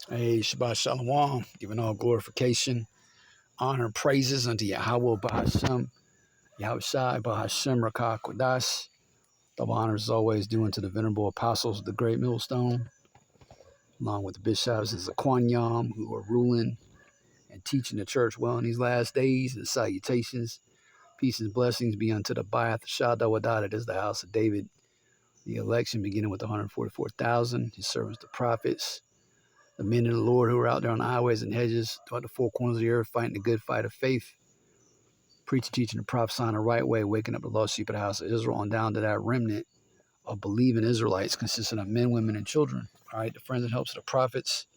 Hey, Shabbat Shalom, giving all glorification, honor, and praises unto Yahweh Bahashem, Yahushai Bahashem Rakah Kodash. Double honors as always due unto the venerable apostles of the great millstone, along with the bishops and Zaquanyam, who are ruling and teaching the church well in these last days. And salutations, peace and blessings be unto the Ba'ath Shadawadah, that is the house of David. The election beginning with 144,000, his servants, the prophets, the men of the Lord who are out there on the highways and hedges throughout the four corners of the earth, fighting the good fight of faith, preaching, teaching, and prophesying the right way, waking up the lost sheep of the house of Israel, and down to that remnant of believing Israelites consisting of men, women, and children. All right, the friends and helps of the prophets,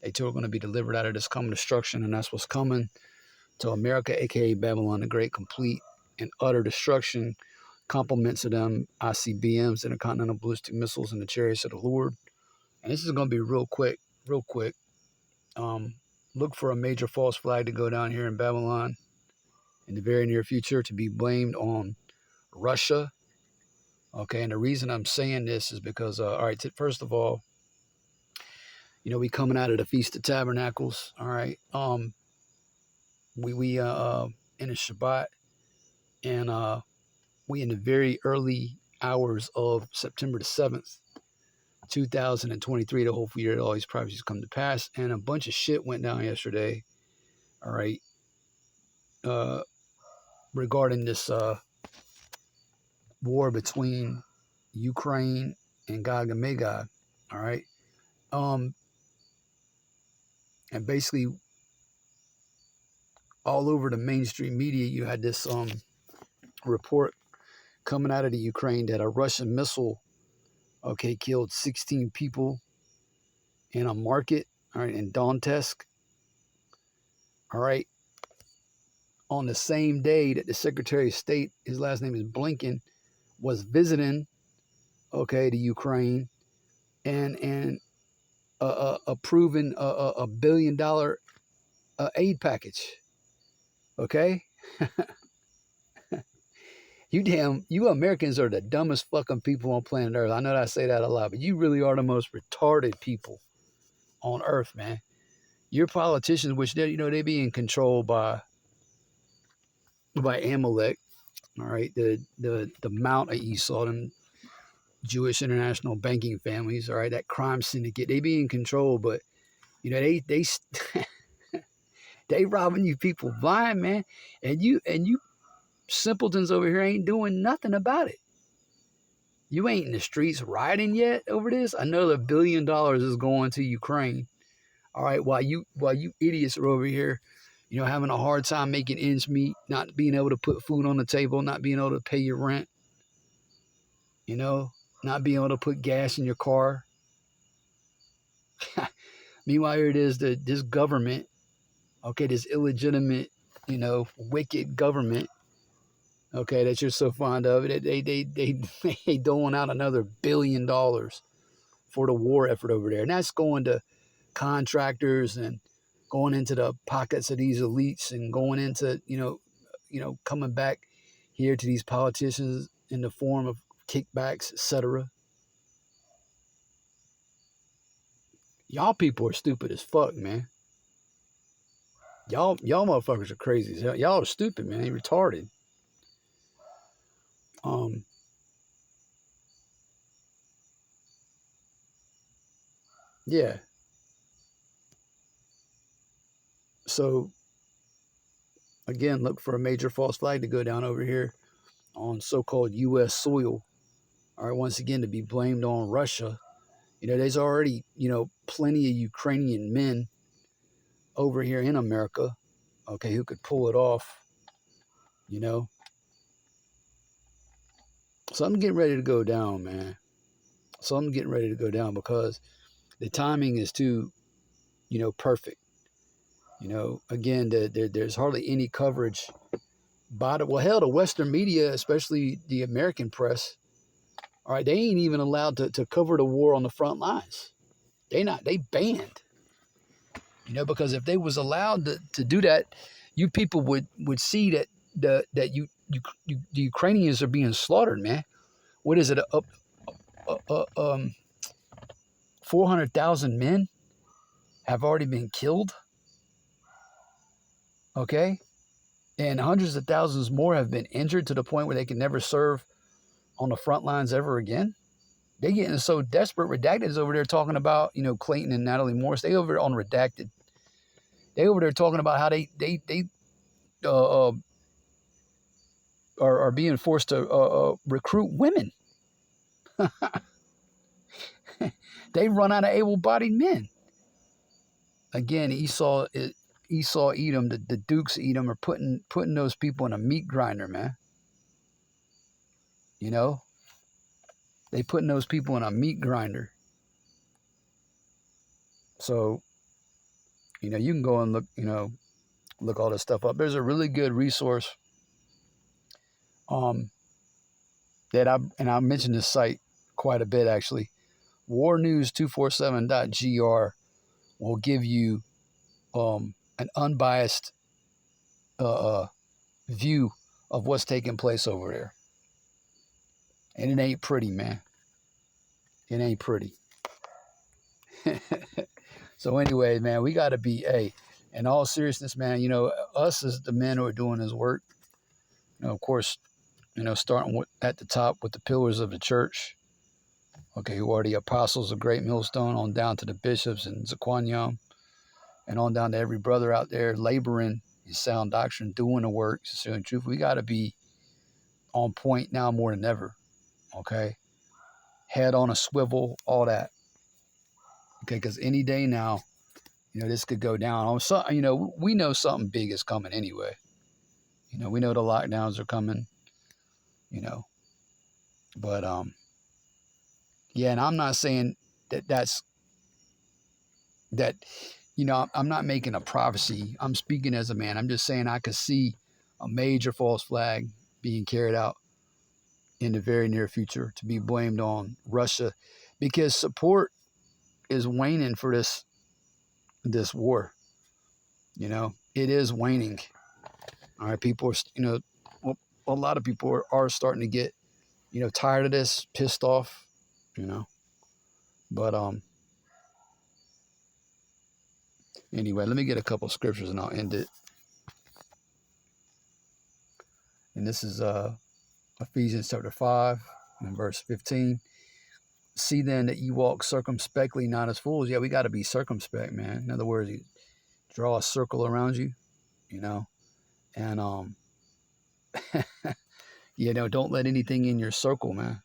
they too are going to be delivered out of this coming destruction, and that's what's coming to America, aka Babylon the Great, complete and utter destruction. Compliments of them ICBMs, intercontinental ballistic missiles, and the chariots of the Lord. And this is going to be real quick, real quick. Look for a major false flag to go down here in Babylon in the very near future to be blamed on Russia. Okay, and the reason I'm saying this is because, all right, first of all, we coming out of the Feast of Tabernacles. All right, we in a Shabbat, and we in the very early hours of September the 7th, 2023. The hopefully year all these prophecies come to pass, and a bunch of shit went down yesterday. All right. Regarding this war between Ukraine and Gog and Magog, all right? And basically all over the mainstream media, you had this report coming out of the Ukraine that a Russian missile, okay, killed 16 people in a market, all right, in Donetsk, all right? On the same day that the Secretary of State, his last name is Blinken, was visiting, okay, the Ukraine and approving a $1 billion aid package. Okay? You Americans are the dumbest fucking people on planet Earth. I know that I say that a lot, but you really are the most retarded people on Earth, man. Your politicians, which they being controlled by Amalek, all right, the Mount of Esau, them Jewish international banking families, all right, that crime syndicate, they being controlled, but they they robbing you people blind, man, and you simpletons over here ain't doing nothing about it. You ain't in the streets rioting yet over this. Another $1 billion is going to Ukraine. All right, while you idiots are over here, having a hard time making ends meet, not being able to put food on the table, not being able to pay your rent, not being able to put gas in your car. Meanwhile, here it is, this government, okay, this illegitimate, wicked government, okay, that you're so fond of, they doling out another $1 billion for the war effort over there. And that's going to contractors and going into the pockets of these elites and going into, coming back here to these politicians in the form of kickbacks, etc. Y'all people are stupid as fuck, man. Y'all motherfuckers are crazy. Y'all are stupid, man. You're retarded. Yeah. So again, look for a major false flag to go down over here on so-called U.S. soil. All right, once again, to be blamed on Russia. There's already, plenty of Ukrainian men over here in America, okay, who could pull it off, So I'm getting ready to go down, man. So I'm getting ready to go down because the timing is too, perfect. Again, there's hardly any coverage by the Western media, especially the American press. All right, they ain't even allowed to cover the war on the front lines. They banned. Because if they was allowed to do that, you people would see that the Ukrainians are being slaughtered, man. What is it? 400,000 men have already been killed. Okay? And hundreds of thousands more have been injured to the point where they can never serve on the front lines ever again. They're getting so desperate. Redacted is over there talking about, Clayton and Natalie Morris. They over there on Redacted. They over there talking about how they are being forced to recruit women. They run out of able-bodied men. Again, Esau, Edom, the Dukes Edom are putting those people in a meat grinder, man. They putting those people in a meat grinder. So, you can go and look all this stuff up. There's a really good resource that I mentioned this site quite a bit, actually. warnews247.gr will give you an unbiased view of what's taking place over there. And it ain't pretty, man. It ain't pretty. So anyway, man, we got to be, in all seriousness, man, us as the men who are doing this work, of course, starting at the top with the pillars of the church, okay, who are the apostles of Great Millstone, on down to the bishops and Zaquanium, and on down to every brother out there laboring in sound doctrine, doing the work, sincerely and truth. We got to be on point now more than ever, okay? Head on a swivel, all that, okay? Because any day now, this could go down. We know something big is coming anyway. We know the lockdowns are coming, but yeah, and I'm not saying that I'm not making a prophecy. I'm speaking as a man. I'm just saying I could see a major false flag being carried out in the very near future to be blamed on Russia, because support is waning for this war. It is waning. All right, people are, a lot of people are starting to get, tired of this, pissed off, but anyway, let me get a couple of scriptures and I'll end it. And this is Ephesians chapter 5 and verse 15. See then that you walk circumspectly, not as fools. Yeah, we got to be circumspect, man. In other words, you draw a circle around you, and don't let anything in your circle, man.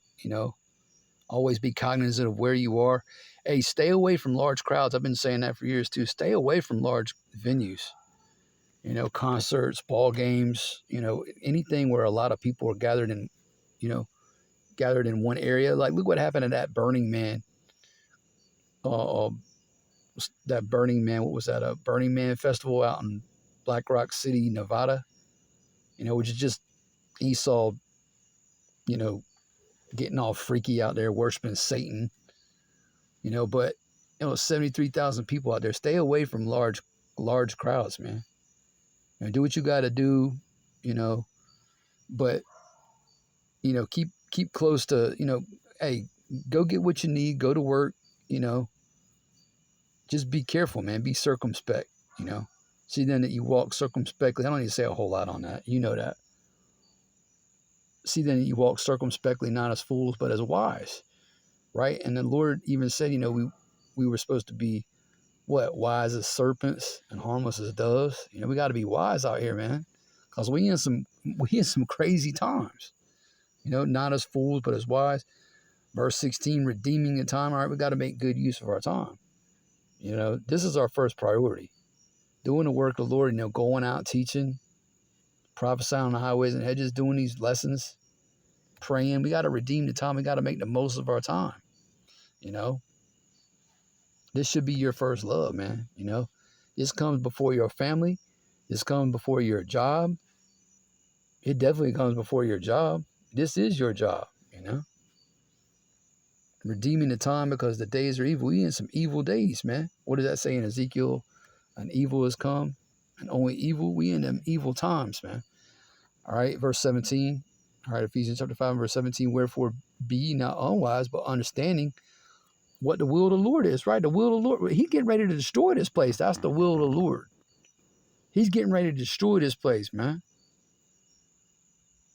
Always be cognizant of where you are. Hey, stay away from large crowds. I've been saying that for years too. Stay away from large venues. Concerts, ball games, anything where a lot of people are gathered in one area. Like, look what happened to that Burning Man. What was that? A Burning Man festival out in Black Rock City, Nevada. Which is just Esau, getting all freaky out there, worshiping Satan. But 73,000 people out there. Stay away from large crowds, man. Do what you got to do, but keep close to, hey, go get what you need, go to work, just be careful, man. Be circumspect, See then that you walk circumspectly. I don't need to say a whole lot on that. You know that. See then that you walk circumspectly, not as fools, but as wise, right? And the Lord even said, we were supposed to be wise as serpents and harmless as doves. We got to be wise out here, man, because we in some crazy times. Not as fools, but as wise. Verse 16, redeeming the time. All right, we got to make good use of our time. This is our first priority. Doing the work of the Lord, going out, teaching, prophesying on the highways and hedges, doing these lessons, praying. We got to redeem the time. We got to make the most of our time. This should be your first love, man. This comes before your family. This comes before your job. It definitely comes before your job. This is your job, Redeeming the time because the days are evil. We in some evil days, man. What does that say in Ezekiel? An evil has come, and only evil. We in them evil times, man. All right, verse 17. All right, Ephesians chapter 5, verse 17. Wherefore be ye not unwise, but understanding what the will of the Lord is, right? The will of the Lord. He getting ready to destroy this place. That's the will of the Lord. He's getting ready to destroy this place, man.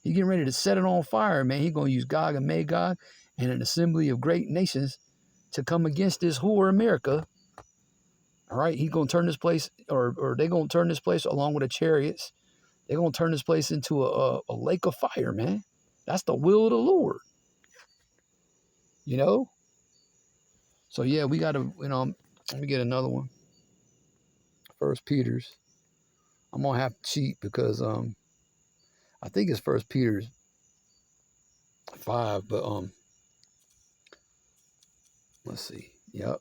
He's getting ready to set it on fire, man. He's going to use Gog and Magog and an assembly of great nations to come against this whore America. All right, he's going to turn this place, or they're going to turn this place along with the chariots. They're going to turn this place into a lake of fire, man. That's the will of the Lord. You know? So, yeah, we got to, let me get another one. First Peter's. I'm going to have to cheat because I think it's First Peter's 5, but let's see. Yep.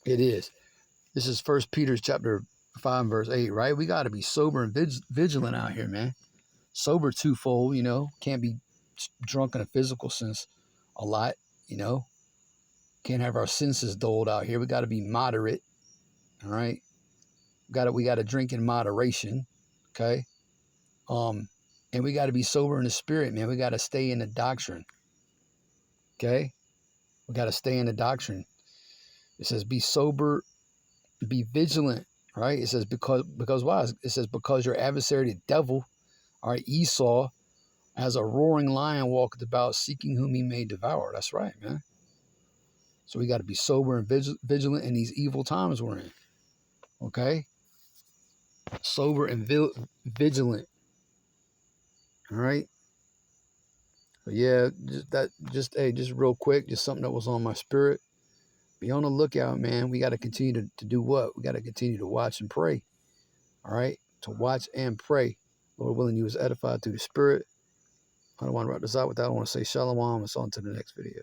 It is. This is First Peter's chapter 5, verse 8, right? We got to be sober and vigilant out here, man. Sober twofold, Can't be drunk in a physical sense a lot, Can't have our senses dulled out here. We got to be moderate, all right? We got to drink in moderation, okay? And we got to be sober in the spirit, man. We got to stay in the doctrine, okay? We got to stay in the doctrine. It says be sober, be vigilant, right? It says because why? It says because your adversary, the devil, all right, Esau, as a roaring lion walketh about, seeking whom he may devour. That's right, man. So we got to be sober and vigilant in these evil times we're in, okay? Sober and vigilant, all right? So yeah, just real quick, just something that was on my spirit. Be on the lookout, man. We got to continue to do what? We got to continue to watch and pray, all right? To watch and pray. Lord willing, you was edified through the Spirit. I don't want to wrap this out with that. I want to say shalom. It's on to the next video.